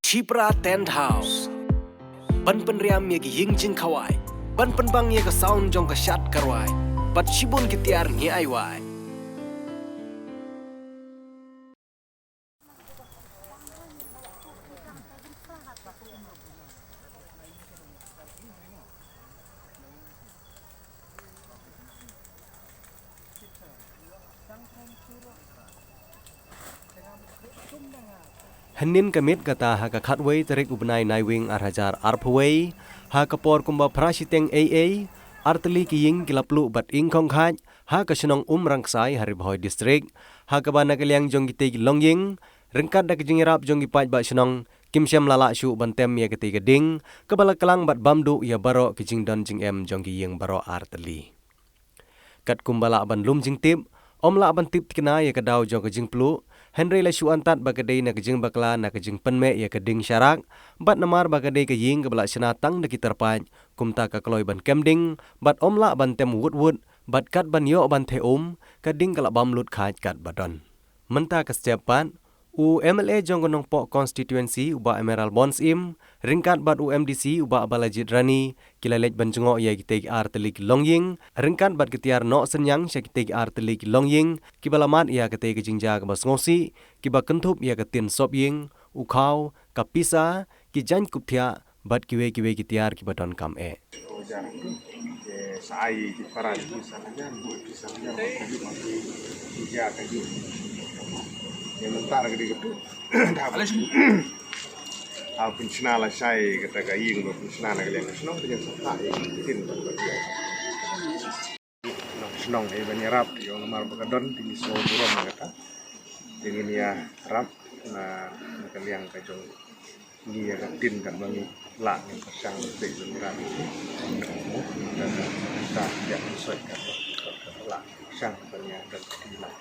Chipra Tent House Ban penriam ye ki ying jing khawai ban penbang ye ka sound jong ka shat karwai pat chibun ki tiar ngi ai wai Hanin kamit kata ha ka khatway tarik ubnai naiwing arhajar arpway ha kapor kumba prasiteng AA artli ki ying kilaplu bat ing khong khat ha ka senong rangsai haribhoi district ha ka bana kaliang jong gite longying rengkat dak jingrap jong gi paj ba senong kimsyam lala shu bantem ye kete geding kabala kalang bat bamdu ya baro ki jing don jing em jong gi ying baro artli kat kumbala ban lum jing tip omla ban tip kena ye kadau jong ka jing plu Henry la shu antat bagadei na kajing bakla na kajing penme ya kading syarak bat namar bagadei ka ying ka bala senatang na kitarpaj kumta ka kloy ban kemding bat omla ban tem wood bat kat ban yo ban the kading kala bam lut khaj kat badon menta ka stepan MLA jong gonong po constituency uba Emerald Bonds im ringkat bat UMDC uba Balajid Rani kilalej banjengo ya kiteg artelik longying ringkat bat ketiar no senyang sya kiteg artelik longying kibalamat ya kiteg jingja ka basngosi kiba kentup ya ketin sobying ukau kapisa kijan kupthia bat kiwe kitiar kibadon kam sai di paran di sananya bu di sananya ya kayu yang mentar gede gitu dah aku cina lah saya kata gayung aku cina lah kalian senang dengan sata tin senang banyarap yang nomor bekadon di Soburon kata dengan ya rap na kalian kajong ni ya tin kan bangi lah yang pasang di beneran dan kita tidak sesuai kan lah sang banyak dan tidak